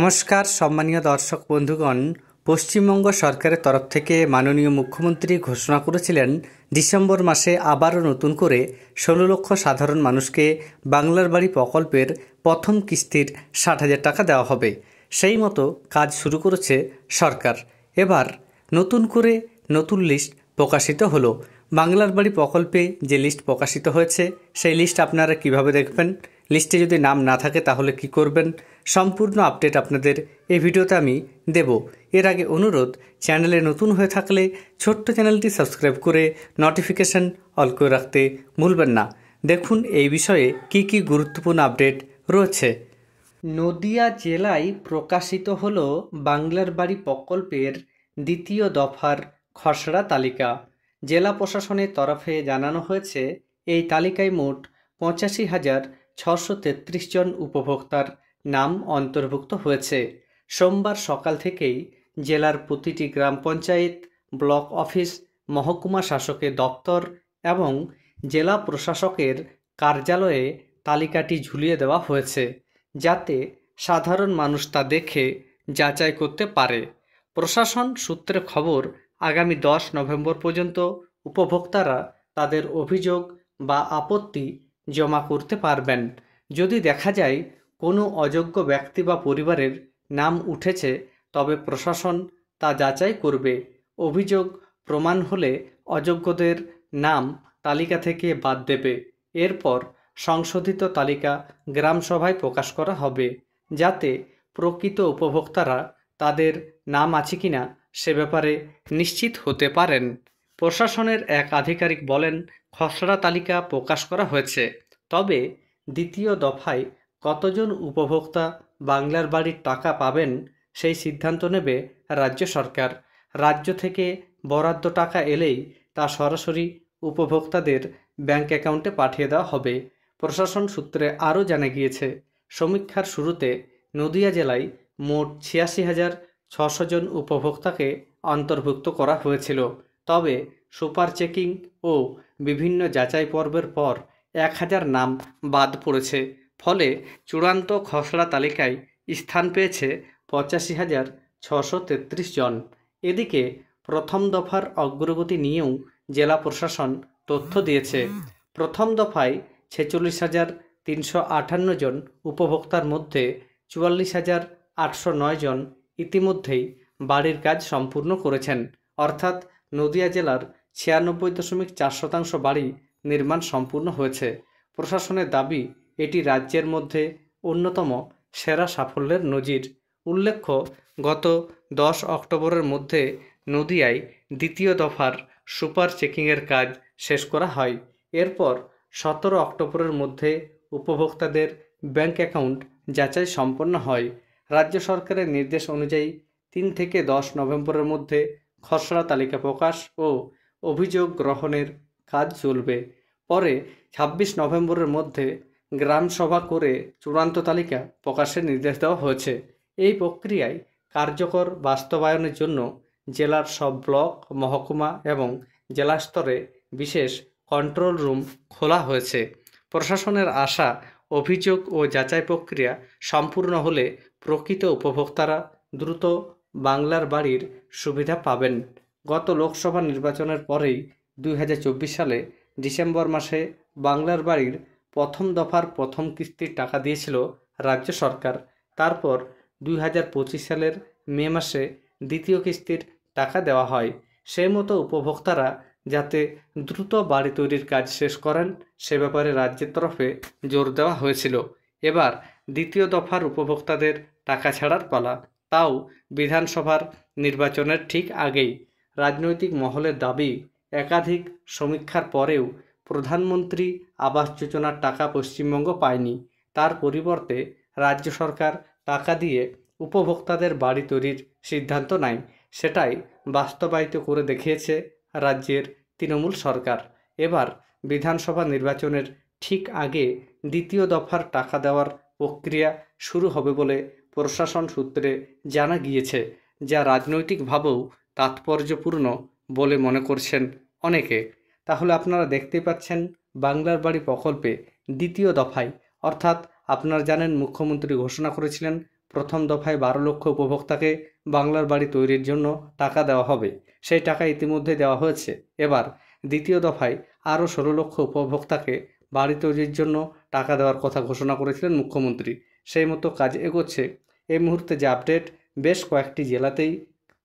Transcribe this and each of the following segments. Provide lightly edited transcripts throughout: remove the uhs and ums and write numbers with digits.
নমস্কার সম্মানীয় দর্শক বন্ধুগণ, পশ্চিমবঙ্গ সরকারের তরফ থেকে মাননীয় মুখ্যমন্ত্রী ঘোষণা করেছিলেন ডিসেম্বর মাসে আবারও নতুন করে ১৬ লক্ষ সাধারণ মানুষকে বাংলার বাড়ি প্রকল্পের প্রথম কিস্তির ৬০,০০০ টাকা দেওয়া হবে। সেই মতো কাজ শুরু করেছে সরকার। এবার নতুন করে নতুন লিস্ট প্রকাশিত হলো। বাংলার বাড়ি প্রকল্পে যে লিস্ট প্রকাশিত হয়েছে সেই লিস্ট আপনারা কিভাবে দেখবেন, লিস্টে যদি নাম না থাকে তাহলে কি করবেন, সম্পূর্ণ আপডেট আপনাদের এই ভিডিওতে আমি দেব। এর আগে অনুরোধ, চ্যানেলে নতুন হয়ে থাকলে ছোট্ট চ্যানেলটি সাবস্ক্রাইব করে নোটিফিকেশন অল করে রাখতে ভুলবেন না। দেখুন এই বিষয়ে কি কি গুরুত্বপূর্ণ আপডেট রয়েছে। নদিয়া জেলায় প্রকাশিত হলো বাংলার বাড়ি প্রকল্পের দ্বিতীয় দফার খসড়া তালিকা। জেলা প্রশাসনের তরফে জানানো হয়েছে এই তালিকায় মোট ৮৫,৬৩৩ জন উপভোক্তার নাম অন্তর্ভুক্ত হয়েছে। সোমবার সকাল থেকেই জেলার প্রতিটি গ্রাম পঞ্চায়েত, ব্লক অফিস, মহকুমা শাসকের দপ্তর এবং জেলা প্রশাসকের কার্যালয়ে তালিকাটি ঝুলিয়ে দেওয়া হয়েছে, যাতে সাধারণ মানুষ তা দেখে যাচাই করতে পারে। প্রশাসন সূত্রে খবর, আগামী ১০ নভেম্বর পর্যন্ত উপভোক্তারা তাদের অভিযোগ বা আপত্তি জমা করতে পারবেন। যদি দেখা যায় কোনো অযোগ্য ব্যক্তি বা পরিবারের নাম উঠেছে, তবে প্রশাসন তা যাচাই করবে। অভিযোগ প্রমাণ হলে অযোগ্যদের নাম তালিকা থেকে বাদ দেবে। এরপর সংশোধিত তালিকা গ্রামসভায় প্রকাশ করা হবে, যাতে প্রকৃত উপভোক্তারা তাদের নাম আছে কিনা সে ব্যাপারে নিশ্চিত হতে পারেন। প্রশাসনের এক আধিকারিক বলেন, খসড়া তালিকা প্রকাশ করা হয়েছে, তবে দ্বিতীয় দফায় কতজন উপভোক্তা বাংলার বাড়ির টাকা পাবেন সেই সিদ্ধান্ত নেবে রাজ্য সরকার। রাজ্য থেকে বরাদ্দ টাকা এলেই তা সরাসরি উপভোক্তাদের ব্যাংক অ্যাকাউন্টে পাঠিয়ে দেওয়া হবে। প্রশাসন সূত্রে আরও জানা গিয়েছে, সমীক্ষার শুরুতে নদিয়া জেলায় মোট ৮৬,৬০০ জন উপভোক্তাকে অন্তর্ভুক্ত করা হয়েছিল, তবে সুপার চেকিং ও বিভিন্ন যাচাই পর্বের পর ১,০০০ নাম বাদ পড়েছে। ফলে চূড়ান্ত খসড়া তালিকায় স্থান পেয়েছে ৮৫,৬৩৩ জন। এদিকে প্রথম দফার অগ্রগতি নিয়েও জেলা প্রশাসন তথ্য দিয়েছে। প্রথম দফায় ৪৬,৩৫৮ জন উপভোক্তার মধ্যে ৪৪,৮০৯ জন ইতিমধ্যেই বাড়ির কাজ সম্পূর্ণ করেছেন, অর্থাৎ নদিয়া জেলার ৯৬.৪% বাড়ি নির্মাণ সম্পূর্ণ হয়েছে। প্রশাসনের দাবি, এটি রাজ্যের মধ্যে অন্যতম সেরা সাফল্যের নজির। উল্লেখ্য, গত ১০ অক্টোবরের মধ্যে নদিয়ায় দ্বিতীয় দফার সুপার চেকিংয়ের কাজ শেষ করা হয়। এরপর ১৭ অক্টোবরের মধ্যে উপভোক্তাদের ব্যাংক অ্যাকাউন্ট যাচাই সম্পন্ন হয়। রাজ্য সরকারের নির্দেশ অনুযায়ী ৩ থেকে ১০ নভেম্বরের মধ্যে খসড়া তালিকা প্রকাশ ও অভিযোগ গ্রহণের কাজ চলবে। পরে ২৬ নভেম্বরের মধ্যে গ্রামসভা করে চূড়ান্ত তালিকা প্রকাশের নির্দেশ দেওয়া হয়েছে। এই প্রক্রিয়ায় কার্যকর বাস্তবায়নের জন্য জেলার সব ব্লক, মহকুমা এবং জেলা স্তরে বিশেষ কন্ট্রোল রুম খোলা হয়েছে। প্রশাসনের আশা, অভিযোগ ও যাচাই প্রক্রিয়া সম্পূর্ণ হলে প্রকৃত উপভোক্তারা দ্রুত বাংলার বাড়ির সুবিধা পাবেন। গত লোকসভা নির্বাচনের পরেই ২০২৪ সালে ডিসেম্বর মাসে বাংলার বাড়ির প্রথম দফার প্রথম কিস্তির টাকা দিয়েছিল রাজ্য সরকার। তারপর ২০২৫ সালের মে মাসে দ্বিতীয় কিস্তির টাকা দেওয়া হয়। সেই মতো উপভোক্তারা যাতে দ্রুত বাড়ি তৈরির কাজ শেষ করেন সে ব্যাপারে রাজ্যের তরফে জোর দেওয়া হয়েছিল। এবার দ্বিতীয় দফার উপভোক্তাদের টাকা ছাড়ার পালা, তাও বিধানসভার নির্বাচনের ঠিক আগেই। রাজনৈতিক মহলের দাবি, একাধিক সমীক্ষার পরেও প্রধানমন্ত্রী আবাস যোজনার টাকা পশ্চিমবঙ্গ পায়নি। তার পরিবর্তে রাজ্য সরকার টাকা দিয়ে উপভোক্তাদের বাড়ি তৈরির সিদ্ধান্ত নেয়। সেটাই বাস্তবায়িত করে দেখিয়েছে রাজ্যের তৃণমূল সরকার। এবার বিধানসভা নির্বাচনের ঠিক আগে দ্বিতীয় দফার টাকা দেওয়ার প্রক্রিয়া শুরু হবে বলে প্রশাসন সূত্রে জানা গিয়েছে, যা রাজনৈতিকভাবেও তাৎপর্যপূর্ণ বলে মনে করছেন অনেকে। তাহলে আপনারা দেখতেই পাচ্ছেন, বাংলার বাড়ি প্রকল্পে দ্বিতীয় দফায়, অর্থাৎ আপনারা জানেন মুখ্যমন্ত্রী ঘোষণা করেছিলেন প্রথম দফায় 12 লক্ষ উপভোক্তাকে বাংলার বাড়ি তৈরির জন্য টাকা দেওয়া হবে। সেই টাকা ইতিমধ্যে দেওয়া হয়েছে। এবার দ্বিতীয় দফায় আরও 16 লক্ষ উপভোক্তাকে বাড়ি তৈরির জন্য টাকা দেওয়ার কথা ঘোষণা করেছিলেন মুখ্যমন্ত্রী। সেই মতো কাজ এগোচ্ছে। এই মুহূর্তে যে আপডেট, বেশ কয়েকটি জেলাতেই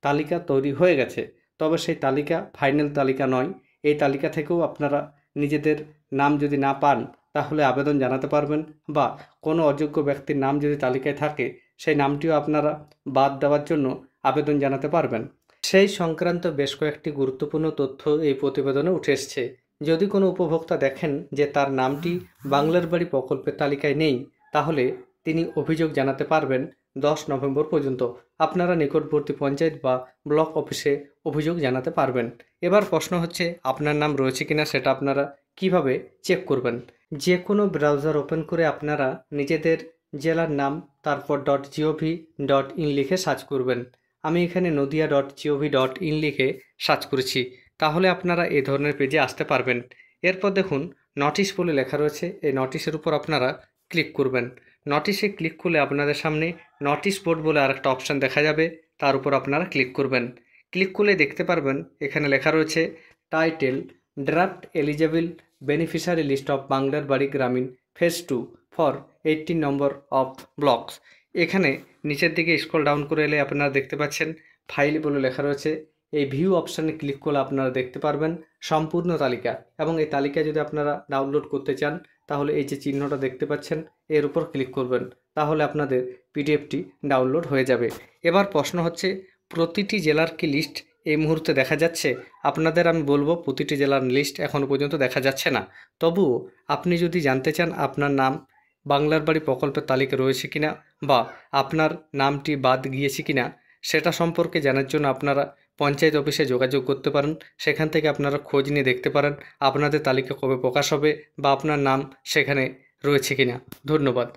তালিকা তৈরি হয়ে গেছে। তবে সেই তালিকা ফাইনাল তালিকা নয়। এই তালিকা থেকেও আপনারা নিজেদের নাম যদি না পান তাহলে আবেদন জানাতে পারবেন, বা কোনো অযোগ্য ব্যক্তির নাম যদি তালিকায় থাকে সেই নামটিও আপনারা বাদ দেওয়ার জন্য আবেদন জানাতে পারবেন। সেই সংক্রান্ত বেশ কয়েকটি গুরুত্বপূর্ণ তথ্য এই প্রতিবেদনে উঠে এসছে। যদি কোনো উপভোক্তা দেখেন যে তার নামটি বাংলার বাড়ি প্রকল্পের তালিকায় নেই, তাহলে তিনি অভিযোগ জানাতে পারবেন 10 নভেম্বর পর্যন্ত। আপনারা নিকটবর্তী পঞ্চায়েত বা ব্লক অফিসে অভিযোগ জানাতে পারবেন। এবার প্রশ্ন হচ্ছে, আপনার নাম রয়েছে কিনা সেটা আপনারা কিভাবে চেক করবেন? যে কোনো ব্রাউজার ওপেন করে আপনারা নিজেদের জেলার নাম তারপর .gov.in লিখে সার্চ করবেন। আমি এখানে নদিয়া.gov.in লিখে সার্চ করেছি। তাহলে আপনারা এই ধরনের পেজে আসতে পারবেন। এরপর দেখুন নোটিশ বলে লেখা রয়েছে। এই নোটিশের উপর আপনারা ক্লিক করবেন। নোটিশে ক্লিক করলে আপনাদের সামনে নোটিশ বোর্ড বলে আরেকটা অপশান দেখা যাবে, তার উপর আপনারা ক্লিক করবেন। ক্লিক করলে দেখতে পারবেন এখানে লেখা রয়েছে title draft eligible beneficiary list of বাংলার বাড়ি গ্রামীণ phase 2 for 18 number of blocks. এখানে নিচের দিকে স্ক্রল ডাউন করে এলে আপনারা দেখতে পাচ্ছেন ফাইল বলে লেখা রয়েছে। এই ভিউ অপশানে ক্লিক করলে আপনারা দেখতে পারবেন সম্পূর্ণ তালিকা, এবং এই তালিকা যদি আপনারা ডাউনলোড করতে চান তাহলে এই যে চিহ্নটা দেখতে পাচ্ছেন এর উপর ক্লিক করবেন। তাহলে আপনাদের পিডিএফটি ডাউনলোড হয়ে যাবে। এবার প্রশ্ন হচ্ছে, প্রতিটি জেলার কি লিস্ট এই মুহূর্তে দেখা যাচ্ছে? আপনাদের আমি বলবো প্রতিটি জেলার লিস্ট এখনও পর্যন্ত দেখা যাচ্ছে না। তবুও আপনি যদি জানতে চান আপনার নাম বাংলার বাড়ি প্রকল্পের তালিকায় রয়েছে কিনা, বা আপনার নামটি বাদ গিয়েছে কিনা, সেটা সম্পর্কে জানার জন্য আপনারা পঞ্চায়েত অফিসে যোগাযোগ করতে পারেন। সেখান থেকে আপনারা খোঁজ নিয়ে দেখতে পারেন আপনাদের তালিকা কবে প্রকাশ হবে বা আপনার নাম সেখানে রয়েছে কিনা। ধন্যবাদ।